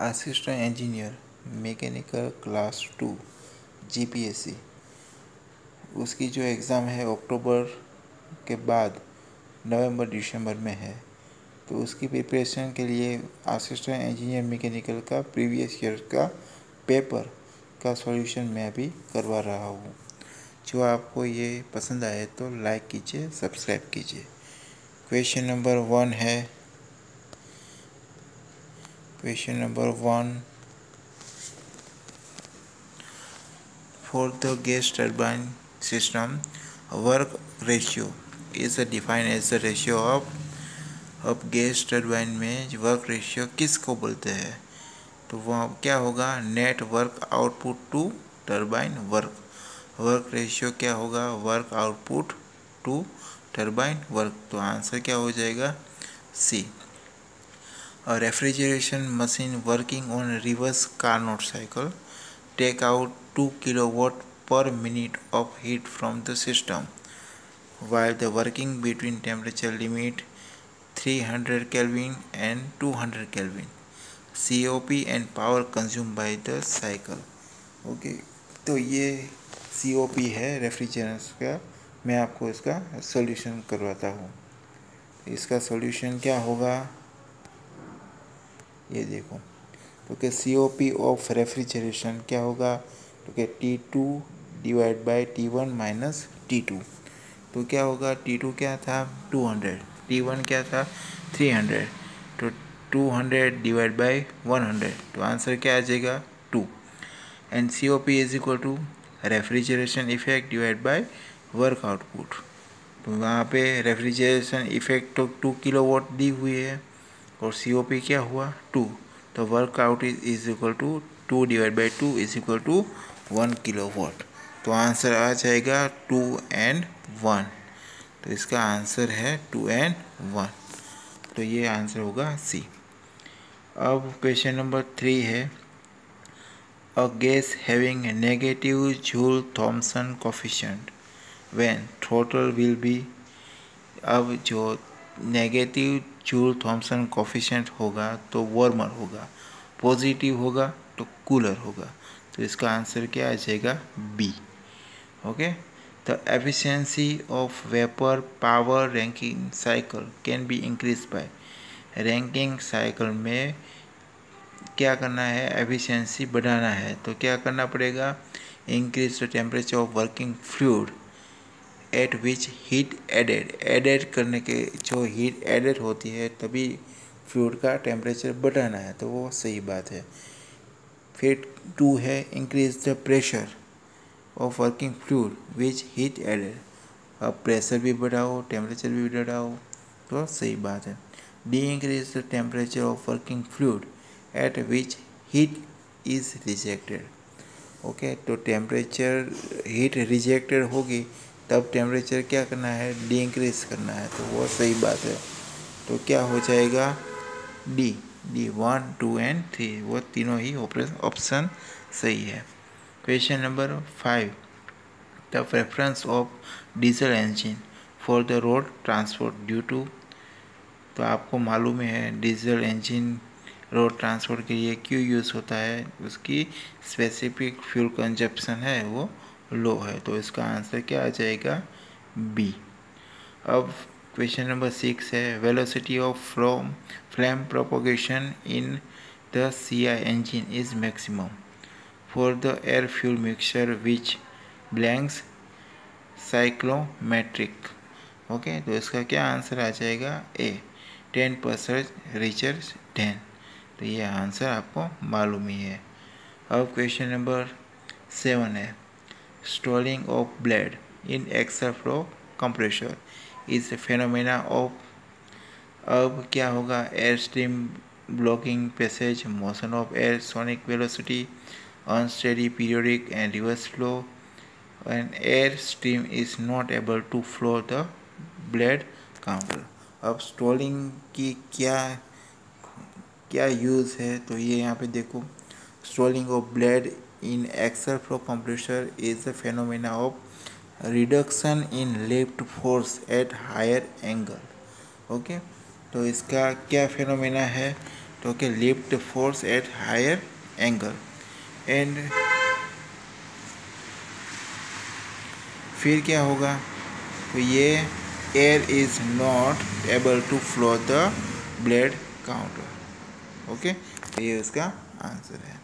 Assistant engineer mechanical class 2 GPSC, उसकी जो exam है अक्टूबर के बाद नवंबर दिसंबर में है। तो उसकी प्रिपरेशन के लिए असिस्टेंट इंजीनियर मैकेनिकल का प्रीवियस ईयर का पेपर का सॉल्यूशन मैं अभी करवा रहा हूँ। जो आपको ये पसंद आए तो लाइक कीजिए, सब्सक्राइब कीजिए। क्वेश्चन नंबर 1 है, question number 1, for the gas turbine system, work ratio is defined as the ratio of अब गैस टरबाइन में वर्क रेशियो किसको बोलते हैं? तो वह क्या होगा? Net work output to turbine work. Work ratio क्या होगा? Work output to turbine work. तो आंसर क्या हो जाएगा? C. A refrigeration machine working on reverse Carnot cycle take out 2 kilowatt per minute of heat from the system while the working between temperature limit 300 Kelvin and 200 Kelvin. COP and power consumed by the cycle. Okay, तो ये COP है रेफ्रिजरेंस का। मैं आपको इसका solution करवाता हूँ। इसका सॉल्यूशन क्या होगा? ये देखो, तो क्या COP ऑफ रेफ्रिजरेशन क्या होगा? तो क्या T2 divide by T1 minus T2। तो क्या होगा? T2 क्या था? 200, T1 क्या था? 300। तो 200 डिवाइड बाई 100, तो आंसर क्या आ जाएगा? 2। And COP is equal to refrigeration effect divide by work output. तो वहाँ पे रेफ्रिजरेशन इफेक्ट तो 2 किलोवाट दी हुई है और COP क्या हुआ? 2। तो work out is equal to 2 divide by 2 is equal to 1 kilowatt. तो आंसर आ जाएगा 2 एंड 1। तो इसका आंसर है 2 एंड 1। तो ये आंसर होगा सी। अब क्वेश्चन नंबर 3 है, a gas having negative Joule Thomson coefficient when throttle will be. अब जो नेगेटिव जूल थॉमसन कोफिशिएंट होगा तो वार्मर होगा, पॉजिटिव होगा तो कूलर होगा। तो इसका आंसर क्या आ जाएगा? B. Okay, the efficiency of vapour power Rankine cycle can be increase by. Rankine cycle में क्या करना है? एफिशिएंसी बढ़ाना है तो क्या करना पड़ेगा? Increase the temperature of working fluid at which heat added करने के जो हीट एडेड होती है तभी फ्लूइड का टेम्परेचर बढ़ाना है। तो वो सही बात है। फिर 2 है, increase the pressure of working fluid which heat added. अब प्रेशर भी बढ़ाओ, टेम्परेचर भी बढ़ाओ, तो सही बात है। D increase the temperature of working fluid at which heat is rejected. Okay, तो टेम्परेचर हीट रिजेक्टेड होगी तब टेम्परेचर क्या करना है? डी इंक्रीज करना है। तो वो सही बात है। तो क्या हो जाएगा? डी। 1, 2 एंड 3 वो तीनों ही ऑप्शन सही है। Question number 5, the preference of diesel engine for the road transport due to. तो आपको मालूम है डीजल इंजन रोड ट्रांसपोर्ट के लिए क्यों यूज़ होता है? उसकी स्पेसिफिक फ्यूल कंजप्शन है वो लो है। तो इसका आंसर क्या आ जाएगा? बी। अब क्वेश्चन नंबर 6 है, velocity of flame propagation in the CI engine is maximum for the air fuel mixture which blanks cyclometric. Okay, तो इसका क्या आंसर आ जाएगा? A, 10% richer 10। तो ये आंसर आपको मालूम ही है। अब क्वेश्चन नंबर 7 है, stalling of blade in axial flow compressor is phenomena of. अब क्या होगा? Air stream blocking passage, motion of air, sonic velocity, unsteady periodic and reverse flow, an air stream is not able to flow the blade counter। अब stalling की क्या क्या use है? तो ये यहाँ पे देखो, stalling of blade in axial flow compressor is a phenomena of reduction in lift force at higher angle. Okay, तो इसका क्या फेनोमेना है? तो okay lift force at higher angle and फिर क्या होगा, तो ये air is not able to flow the blade counter. Okay, तो ये उसका आंसर है।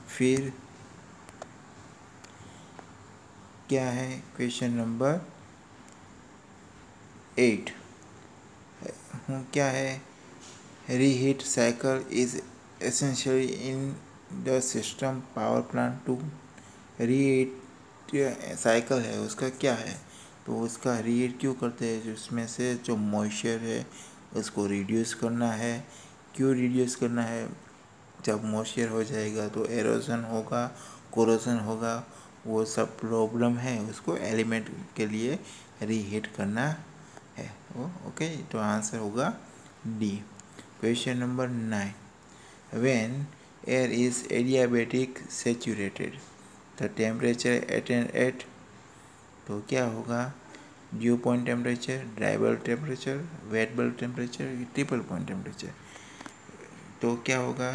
फिर क्या है क्वेश्चन नंबर 8, क्या है, reheat cycle is essentially in the system power plant to. Reheat cycle है उसका क्या है, तो उसका रीहीट क्यों करते हैं, जिसमें से जो मॉइस्चर है उसको रिड्यूस करना है। क्यों रिड्यूस करना है, जब मॉइस्चर हो जाएगा तो एरोजन होगा, कोरोजन होगा, वो सब प्रॉब्लम है, उसको एलिमेंट के लिए रीहीट करना है वो। ओके, तो आंसर होगा D. Question number 9, when air is adiabatic saturated the temperature attained at, तो क्या होगा, dew point temperature, dry bulb temperature, wet bulb temperature, triple point temperature, तो क्या होगा,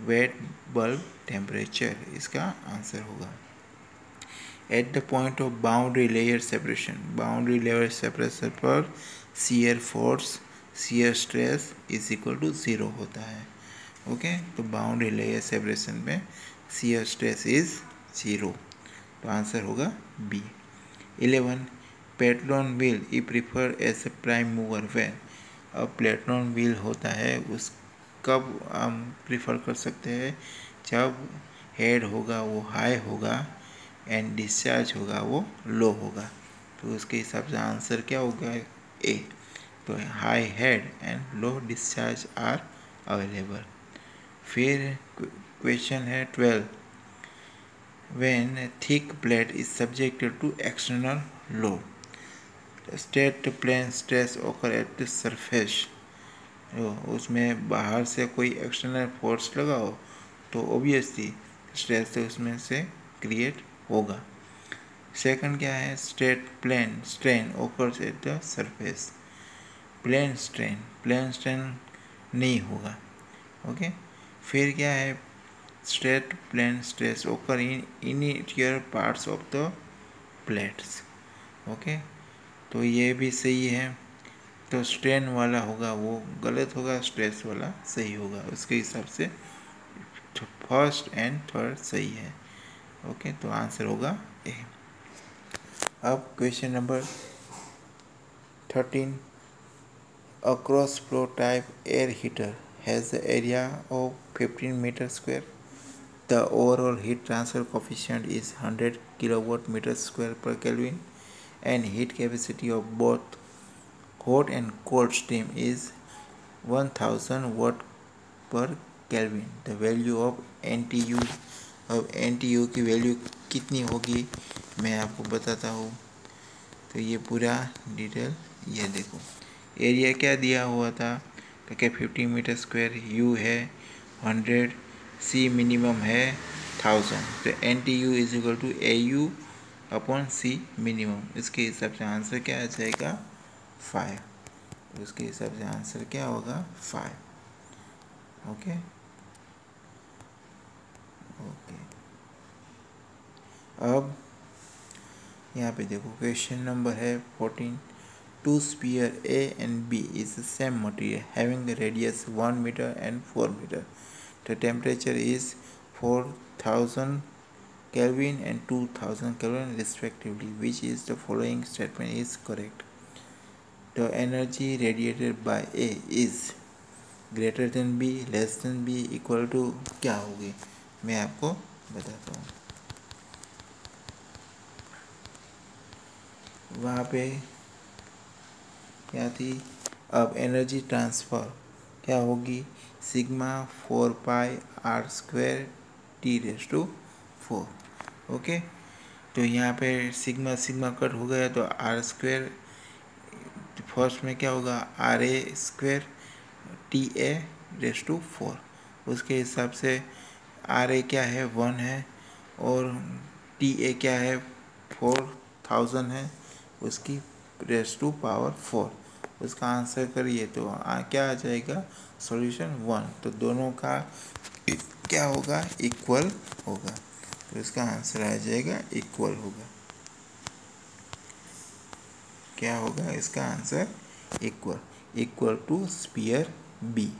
वेट बल्ब टेम्परेचर इसका आंसर होगा। At the point of boundary layer separation, boundary layer separation पर shear force, shear stress is equal to 0 होता है। Okay, तो boundary layer separation में शियर स्ट्रेस इज 0, तो आंसर होगा बी। 11, पेट्रोन व्हील ई prefer as a prime mover when, अब Pelton wheel होता है उस कब हम प्रिफर कर सकते हैं, जब हेड होगा वो हाई होगा एंड डिस्चार्ज होगा वो लो होगा, तो उसके हिसाब से आंसर क्या होगा, ए। तो high head and low discharge are available. फिर क्वेश्चन है 12, when thick plate is subjected to external load state plane stress occur at the surface, उसमें बाहर से कोई एक्सटर्नल फोर्स लगाओ तो ऑब्वियसली स्ट्रेस तो उसमें से क्रिएट होगा। सेकंड क्या है, straight plane strain occurs at the surface, plane strain नहीं होगा। ओके, फिर क्या है, straight plane stress occur in interior parts of the plates. Okay, तो ये भी सही है, तो स्ट्रेन वाला होगा वो गलत होगा, स्ट्रेस वाला सही होगा, उसके हिसाब से फर्स्ट एंड थर्ड सही है। ओके, तो आंसर होगा ए। अब question number 13, a cross flow type air heater has the area of 15 metre square, the overall heat transfer coefficient is 100 kilowatt metre square per kelvin and heat capacity of both hot and cold steam is 1000 watt per Kelvin. The value of NTU, अब NTU की value कितनी होगी मैं आपको बताता हूँ। तो ये पूरा डिटेल ये देखो, एरिया क्या दिया हुआ था, तो क्या 50 मीटर स्क्वायर, U है 100, C मिनिमम है 1000, तो NTU is equal to AU upon C minimum, इसके हिसाब से आंसर क्या आ जाएगा 5, उसके हिसाब से आंसर क्या होगा 5। ओके ओके, अब यहाँ पे देखो क्वेश्चन नंबर है 14, two sphere A and B is the same material having the radius 1 metre and 4 metre, the temperature is 4000 Kelvin and 2000 Kelvin respectively, which is the following statement is correct? The energy radiated by A is greater than B, less than B, equal to क्या होगी मैं आपको बताता हूँ। वहाँ पे क्या थी, अब एनर्जी ट्रांसफ़र क्या होगी, sigma 4 pi R square T raise to 4। Okay, तो यहाँ पे सिग्मा सिग्मा कट हो गया तो आर स्क्वायर, फर्स्ट में क्या होगा R A square T A raise to 4, उसके हिसाब से आर ए क्या है 1 है और टी ए क्या है 4000 है, उसकी रेस टू पावर 4, उसका आंसर करिए तो क्या आ जाएगा सॉल्यूशन 1। तो दोनों का क्या होगा इक्वल होगा, तो इसका आंसर आ जाएगा इक्वल होगा। क्या होगा इसका answer equal to sphere B.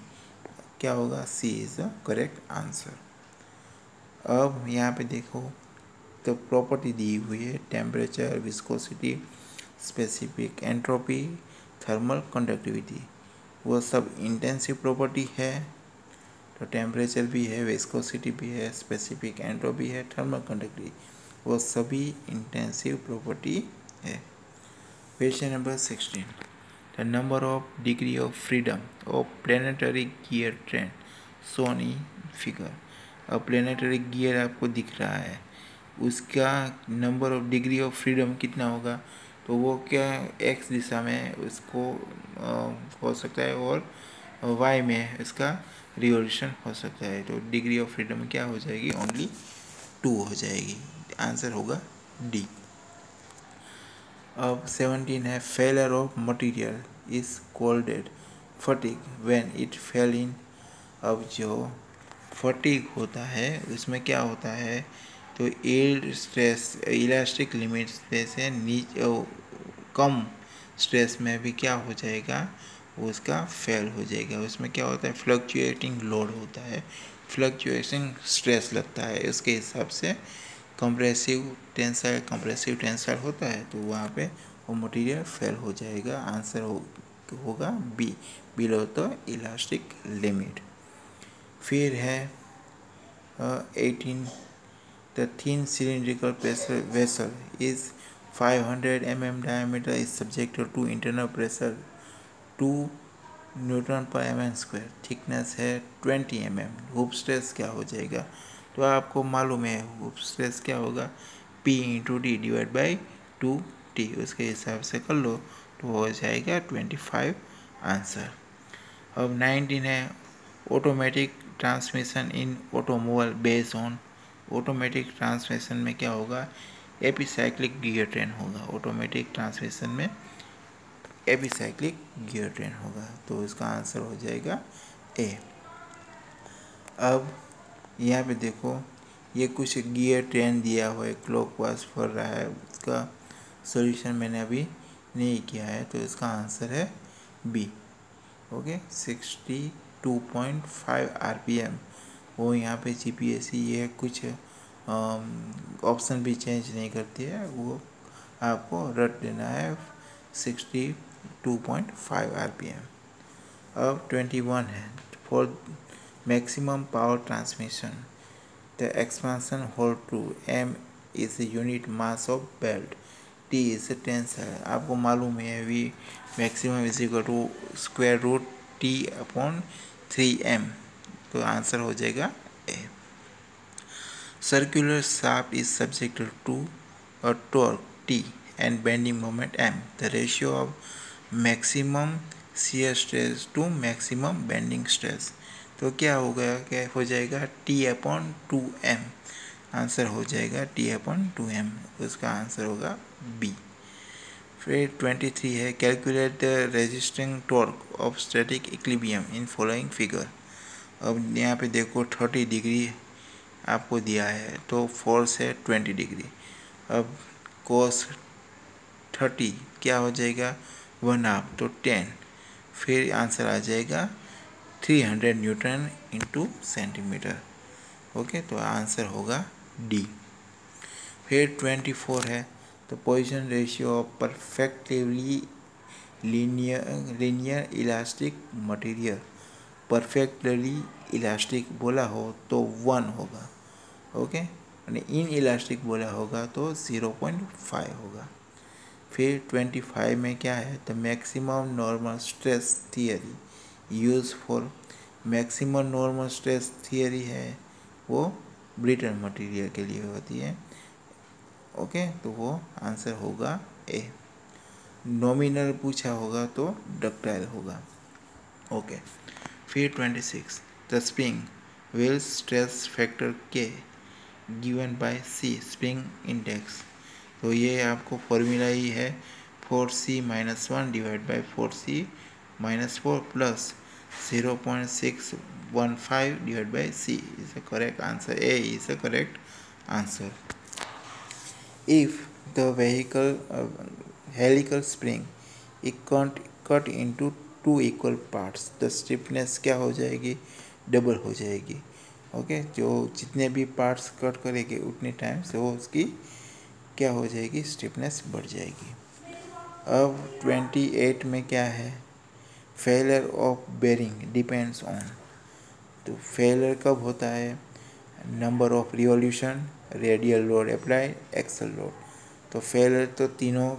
क्या होगा C is the correct answer. अब यहाँ पे देखो तो प्रॉपर्टी दी हुई है temperature, viscosity, specific entropy, thermal conductivity. वो सब इंटेंसिव प्रॉपर्टी है, तो टेम्परेचर भी है, विस्कोसिटी भी है, स्पेसिफिक एंट्रोपी है, थर्मल कंडक्टिविटी, वो सभी इंटेंसिव प्रॉपर्टी है। Question number 16, the number of degree of freedom of planetary gear train shown in figure. अब प्लेनेटरी गियर आपको दिख रहा है, उसका number of degree of freedom कितना होगा, तो वो क्या एक्स दिशा में उसको हो सकता है और वाई में इसका रिवोल्यूशन हो सकता है। तो डिग्री ऑफ फ्रीडम क्या हो जाएगी ओनली 2 हो जाएगी। आंसर होगा डी। अब 17 है failure of material is called fatigue when it fail in. अब जो फटीग होता है उसमें क्या होता है, तो यील्ड स्ट्रेस इलास्टिक लिमिट्स से कम स्ट्रेस में भी क्या हो जाएगा उसका फेल हो जाएगा। उसमें क्या होता है फ्लक्चुएटिंग लोड होता है, फ्लक्चुएटिंग स्ट्रेस लगता है, इसके हिसाब से कंप्रेसिव टेंसाइल होता है, तो वहाँ पे वो मटेरियल फेल हो जाएगा। आंसर होगा B, below the elastic limit. फिर है 18, the thin cylindrical vessel is 500 mm diameter is subjected to internal pressure 2 Newton पर mm², थिकनेस है 20 mm। हुप स्ट्रेस क्या हो जाएगा, तो आपको मालूम है हुप स्ट्रेस क्या होगा P × D divide by 2T, उसके हिसाब से कर लो तो हो जाएगा 25 आंसर। अब 19 है automatic transmission in automobile based on. Automatic transmission में क्या होगा एपिसाइक्लिक गियर ट्रेन होगा, ऑटोमेटिक ट्रांसमिशन में एपिसाइक्लिक गियर ट्रेन होगा, तो इसका आंसर हो जाएगा ए। अब यहाँ पे देखो ये कुछ गियर ट्रेन दिया हुआ है, क्लॉकवाइज फर रहा है, उसका सॉल्यूशन मैंने अभी नहीं किया है, तो इसका आंसर है बी। Okay 62.5 RPM। वो यहाँ पे GPSC ये कुछ ऑप्शन भी चेंज नहीं करती है, वो आपको रट देना है 62.5 RPM। अब 21 है for maximum power transmission the expansion hold to M is unit mass of belt, T is tensile. आपको मालूम है अभी maximum is equal to √T/3M, तो आंसर हो जाएगा A. Circular shaft is subjected to a torque T and bending moment M, the ratio of maximum shear stress to maximum bending stress, तो क्या होगा क्या हो जाएगा T/2M। आंसर हो जाएगा T/2M, उसका आंसर होगा बी। फिर 23 है calculate the resisting torque of static equilibrium in following figure. अब यहाँ पे देखो 30 डिग्री आपको दिया है, तो फोर्स है 20 डिग्री। अब कोस 30 क्या हो जाएगा 1/2, तो 10, फिर आंसर आ जाएगा 300 न्यूटन इंटू सेंटीमीटर। ओके, तो आंसर होगा डी। फिर 24 है तो position ratio of perfectly linear elastic material, perfectly elastic बोला हो तो 1 होगा। ओके, और इन इलास्टिक बोला होगा तो 0.5 होगा। फिर 25 में क्या है the maximum normal stress theory use for, maximum normal stress theory है वो ब्रिटल मटेरियल के लिए होती है। ओके, तो वो आंसर होगा ए। नॉमिनल पूछा होगा तो डक्टाइल होगा। ओके, फिर 26 the spring will stress factor K given by C spring index, तो ये आपको फॉर्मूला ही है 4c minus 1 divided by 4c minus 4 plus 0.615 divided by c is the correct answer. A is the correct answer. If the vehicle helical spring is cut into two equal parts, the stiffness क्या हो जाएगी, double हो जाएगी. Okay, जो जितने भी parts cut करेंगे उतने टाइम से वो उसकी क्या हो जाएगी, स्टिफनेस बढ़ जाएगी. अब 28 में क्या है, failure of bearing depends on. तो फेलियर कब होता है, number of revolution, radial load applied, axial load. तो फेलियर तो तीनों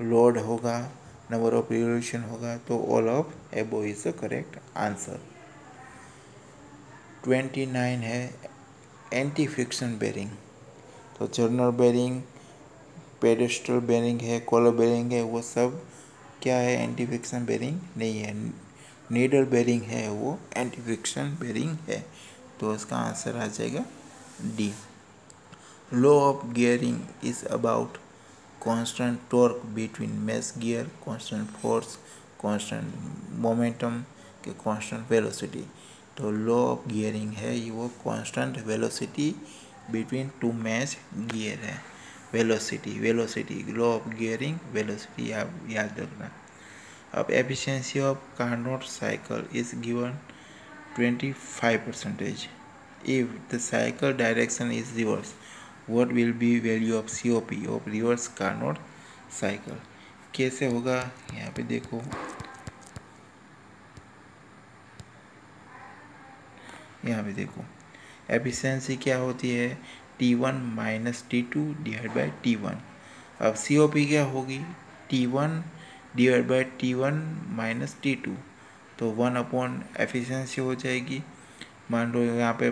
लोड होगा, नंबर ऑफ रिवॉल्यूशन होगा, तो all of above is the correct answer. 29 है एंटी फ्रिक्शन बेरिंग. तो जर्नल बेरिंग, पेडेस्ट्रल बेरिंग है, कॉलर बेरिंग है, वो सब क्या है, एंटी फ्रिक्शन बेरिंग नहीं है. नीडल बेरिंग है वो एंटी फ्रिक्शन बेरिंग है. तो इसका आंसर आ जाएगा D. Law of gearing is about constant torque between mesh gear, constant force, constant momentum के कांस्टेंट वेलोसिटी. तो लॉ ऑफ गियरिंग है ये वो constant velocity between two mesh gear है. Velocity law of gearing velocity आप याद रखना. अब efficiency of Carnot cycle is given 25%. If the cycle direction is reverse, what will be value of COP of reverse Carnot cycle? कैसे होगा, यहाँ पे देखो, यहाँ पे देखो एफिशिएंसी क्या होती है, T1 minus T2 divide by T1. अब COP क्या होगी, T1 divide by T1 minus T2. तो 1 अपॉन एफिशिएंसी हो जाएगी. मान लो यहाँ पे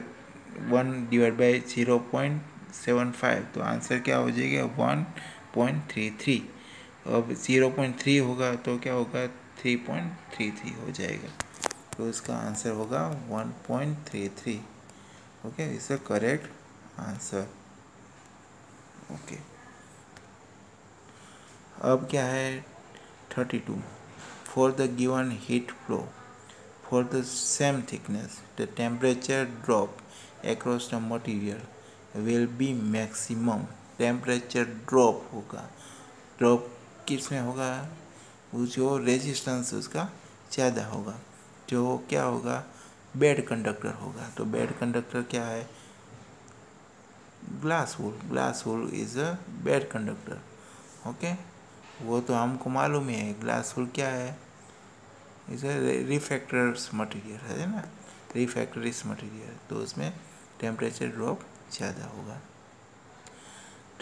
1 डिवाइड बाई 0.75, तो आंसर क्या हो जाएगा 1.33. अब 0.3 होगा तो क्या होगा 3.33 हो जाएगा. तो इसका आंसर होगा 1.33. Okay, is the correct answer. Okay, अब क्या है 32. For the given heat flow for the same thickness, the temperature drop across the material will be maximum. Temperature drop होगा, ड्रॉप किस में होगा, वो जो रेजिस्टेंस उसका ज़्यादा होगा, जो क्या होगा, बेड कंडक्टर होगा. तो बेड कंडक्टर क्या है, glass wool is a bad conductor. Okay, वो तो हमको मालूम है, ग्लास वूल क्या है, इज रिफैक्टर्स मटेरियल है ना, रिफैक्टरीज मटेरियल. तो उसमें टेम्परेचर ड्रॉप ज़्यादा होगा.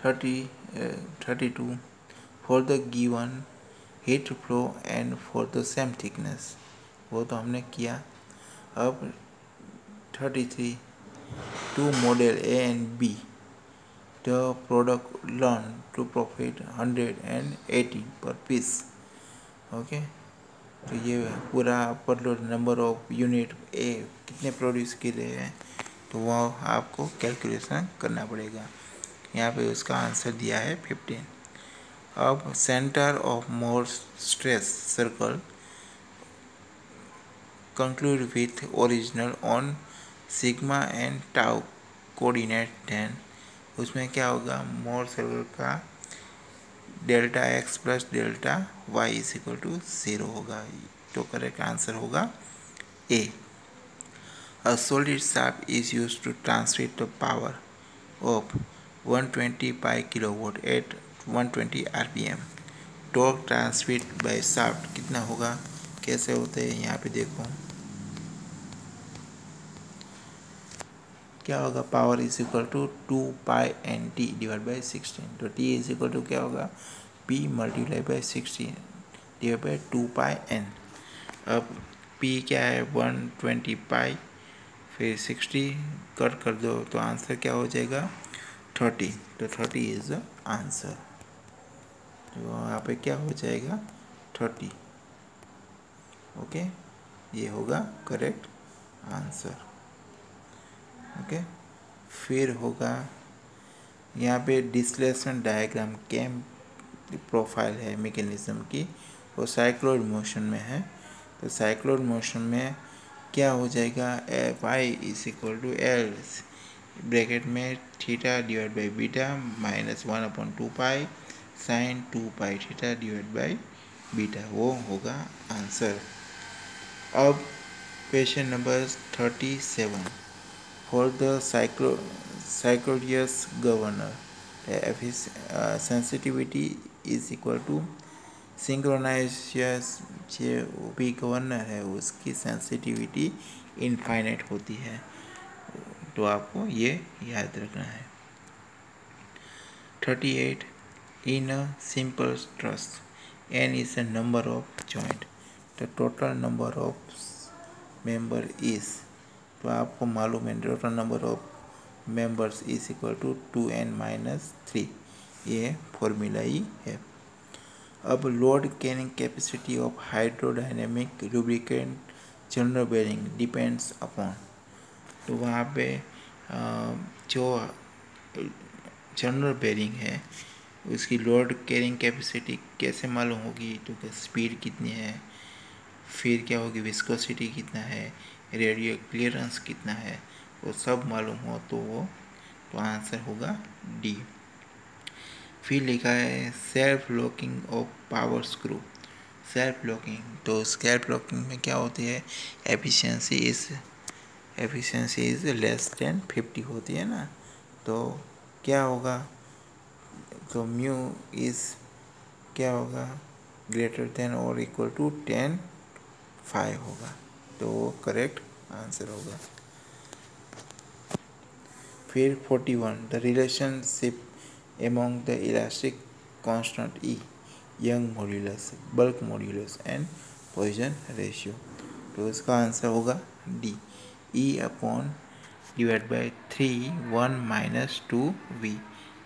32. For the given heat flow and for the same thickness, वो तो हमने किया. अब 33. Two model A and B, the product learn to profit 180 per piece. Okay, तो ये पूरा पर low number of unit A कितने प्रोड्यूस किए हैं, तो वह आपको कैलकुलेशन करना पड़ेगा. यहाँ पे उसका आंसर दिया है 15. अब centre of Mohr stress circle conclude with original on sigma and tau coordinate 10. उसमें क्या होगा, मोर सर्कल का delta x plus delta y is equal to 0 होगा. तो करेक्ट आंसर होगा A. A solid shaft is used to transmit the power of 120 pi kilowatt at 120 RPM. Torque transmit by shaft कितना होगा, कैसे होते हैं, यहाँ पे देखो क्या होगा, power is equal to 2 pi NT divide by 16. तो T इज इक्वल टू क्या होगा, P multiply by 16 divide by 2 pi N. अब P क्या है 120 पाई, फिर 60 कट कर दो तो आंसर क्या हो जाएगा 30. तो 30 इज द आंसर. तो यहाँ पे क्या हो जाएगा 30. ओके, ये होगा करेक्ट आंसर. ओके, फिर होगा यहाँ पे डिस्प्लेसमेंट डायग्राम कैन प्रोफाइल है मैकेनिज्म की, वो साइक्लोइड मोशन में है। तो साइक्लोइड मोशन में क्या हो जाएगा, F I is equal to L bracket में theta divide by beta -1/2 pi sine 2 pi theta divide by beta, वो होगा आंसर। अब question number 37, for the cycloidal governor sensitivity is equal to synchronous, जो भी गवर्नर है उसकी sensitivity infinite होती है, तो आपको ये याद रखना है। 38, in a simple truss n is a number of joint, the total number of member is, तो आपको मालूम है total number of members is equal to 2n-3, ये फॉर्मूला ही है। अब load carrying capacity of hydrodynamic lubricant journal bearing depends upon, तो वहाँ पे जो जनरल बेरिंग है उसकी लोड कैरिंग कैपेसिटी कैसे मालूम होगी, तो क्या स्पीड कितनी है, फिर क्या होगी विस्कोसिटी कितना है, रेडियल क्लियरेंस कितना है, वो सब मालूम हो तो आंसर होगा डी। फिर लिखा है self locking of power screw, self locking, तो सेल्फ लॉकिंग में क्या होती है, एफिशिएंसी इज लेस देन 50 होती है ना, तो क्या होगा, तो म्यू इज क्या होगा, ग्रेटर देन और इक्वल टू 10/5 होगा, तो वो करेक्ट आंसर होगा। फिर 41, the relationship among the elastic constant E, Young modulus, bulk modulus and Poisson ratio, तो इसका आंसर होगा D, E upon divide by 3 1 - 2v,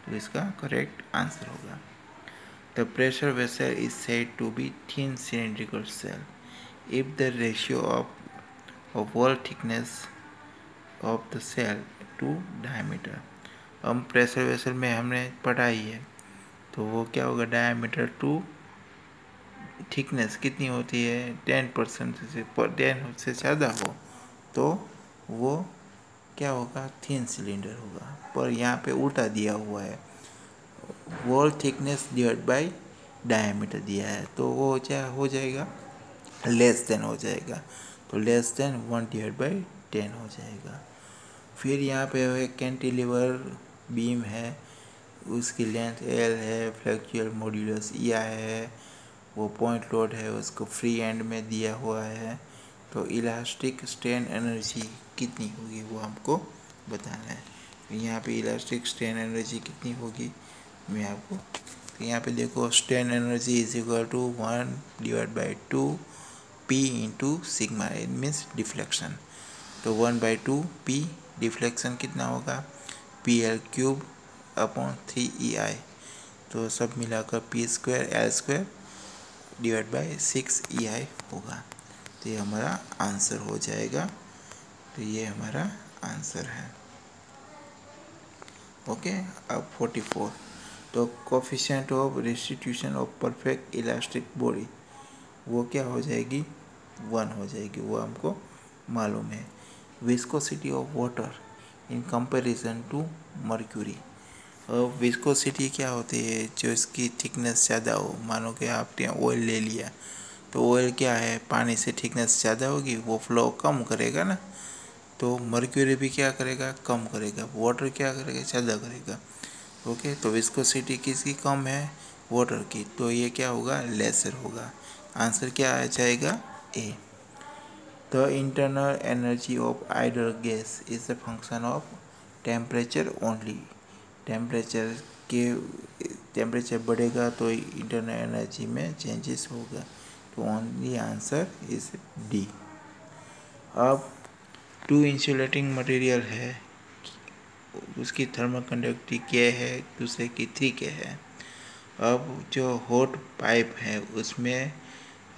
तो इसका करेक्ट आंसर होगा। The pressure vessel is said to be thin cylindrical cell if the ratio of wall thickness of the cell to diameter, हम pressure vessel में हमने पढ़ाई है, तो वो क्या होगा, डायमीटर टू थिकनेस कितनी होती है 10% से ज़्यादा हो तो वो क्या होगा, थिन सिलेंडर होगा। पर यहाँ पे उल्टा दिया हुआ है, wall thickness divide by diameter दिया है, तो वो क्या हो जाएगा, लेस देन हो जाएगा, तो लेस देन 1/10 हो जाएगा। फिर यहाँ पे कैंटिलीवर बीम है, उसकी लेंथ L है, फ्लेक्चुअल मॉड्यूलस EI है, वो पॉइंट लोड है, उसको फ्री एंड में दिया हुआ है, तो इलास्टिक स्ट्रेन एनर्जी कितनी होगी वो हमको बताना है। तो यहाँ पे इलास्टिक स्ट्रेन एनर्जी कितनी होगी मैं आपको, तो यहाँ पे देखो strain energy is equal to 1/2 P into sigma, it means deflection, तो 1/2 P डिफ्लेक्शन कितना होगा, PL³ अपॉन 3EI, तो सब मिलाकर P² L² divide by 6EI होगा, तो ये हमारा आंसर हो जाएगा, तो ये हमारा आंसर है। ओके, अब 44, तो coefficient of restitution of perfect elastic body, वो क्या हो जाएगी, 1 हो जाएगी, वो हमको मालूम है। Viscosity of water in comparison to mercury, और विस्कोसिटी क्या होती है, जो इसकी थिकनेस ज़्यादा हो, मानो कि आपने ऑयल ले लिया, तो ऑयल क्या है, पानी से थिकनेस ज़्यादा होगी, वो फ्लो कम करेगा ना, तो मर्क्यूरी भी क्या करेगा, कम करेगा, वाटर क्या करेगा, ज़्यादा करेगा। ओके, तो विस्कोसिटी किसकी कम है, वाटर की, तो ये क्या होगा, लेसर होगा, आंसर क्या आ जाएगा, A. The internal energy of ideal gas is a function of temperature only, temperature बढ़ेगा तो इंटरनल एनर्जी में चेंजेस होगा, तो ओनली आंसर इज डी। अब 2 इंसुलेटिंग मटेरियल है, उसकी थर्मल कंडक्टिविटी क्या है, दूसरे की 3 क्या है। अब जो हॉट पाइप है उसमें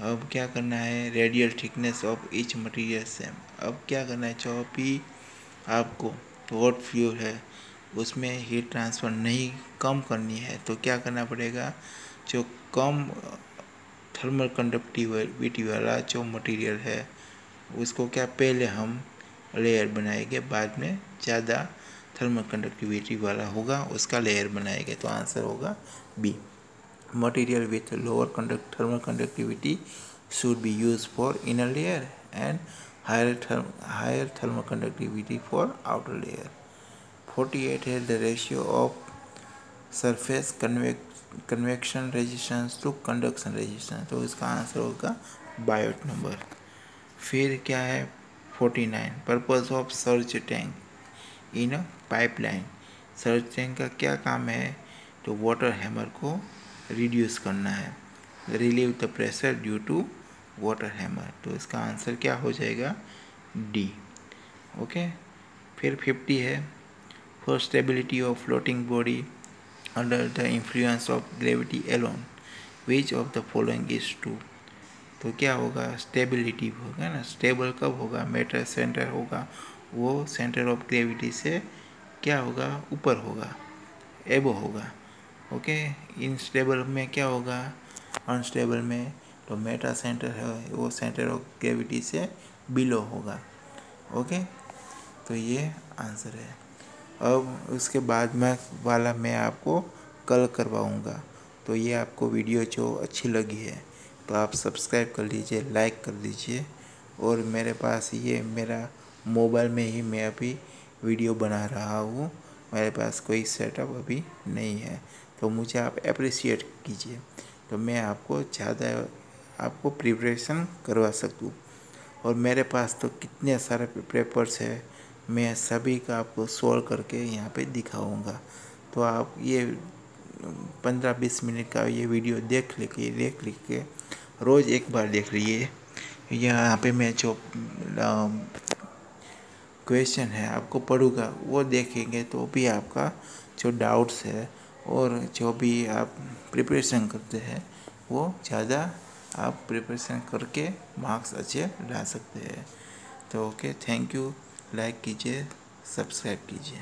अब क्या करना है, radial thickness of each material same, अब क्या करना है, जो भी आपको हॉट फ्यूल है उसमें हीट ट्रांसफ़र नहीं कम करनी है, तो क्या करना पड़ेगा, जो कम थर्मल कंडक्टिविटी वाला जो मटेरियल है उसको क्या पहले हम लेयर बनाएंगे, बाद में ज़्यादा थर्मल कंडक्टिविटी वाला होगा उसका लेयर बनाएंगे। तो आंसर होगा B. Material with lower thermal conductivity should be use for inner layer and higher thermal conductivity for outer layer. 48 है the ratio of surface convection resistance to conduction resistance. तो इसका answer होगा Biot number. फिर क्या है 49 purpose of search tank in a pipeline. Search tank का क्या काम है? तो वाटर हैमर को रिड्यूस करना है, relieve the pressure due to water hammer. तो इसका आंसर क्या हो जाएगा? डी। ओके। फिर 50 है for stability of floating body under the influence of gravity alone which of the following is true. तो क्या होगा? स्टेबिलिटी होगा ना। स्टेबल कब होगा? मेटर सेंटर होगा, वो सेंटर ऑफ ग्रेविटी से क्या होगा? ऊपर होगा, एबो होगा। ओके। इनस्टेबल में क्या होगा? अनस्टेबल में तो मेटा सेंटर है वो सेंटर ऑफ ग्रेविटी से बिलो होगा। ओके। तो ये आंसर है। अब उसके बाद में वाला मैं आपको कल करवाऊँगा। तो ये आपको वीडियो जो अच्छी लगी है तो आप सब्सक्राइब कर लीजिए, लाइक कर दीजिए। और मेरे पास ये मेरा मोबाइल में ही मैं अभी वीडियो बना रहा हूँ, मेरे पास कोई सेटअप अभी नहीं है। तो मुझे आप अप्रिशिएट कीजिए तो मैं आपको ज़्यादा आपको प्रिपरेशन करवा सकूँ। और मेरे पास तो कितने सारे पेपर्स है, मैं सभी का आपको सॉल्व करके यहाँ पे दिखाऊंगा। तो आप ये 15-20 मिनट का ये वीडियो देख के रोज़ एक बार देख लीजिए। यहाँ पे मैं जो क्वेश्चन है आपको पढ़ूंगा वो देखेंगे तो भी आपका जो डाउट्स है और जो भी आप प्रिपरेशन करते हैं वो ज़्यादा आप प्रिपरेशन करके मार्क्स अच्छे ला सकते हैं। तो ओके, थैंक यू। लाइक कीजिए, सब्सक्राइब कीजिए।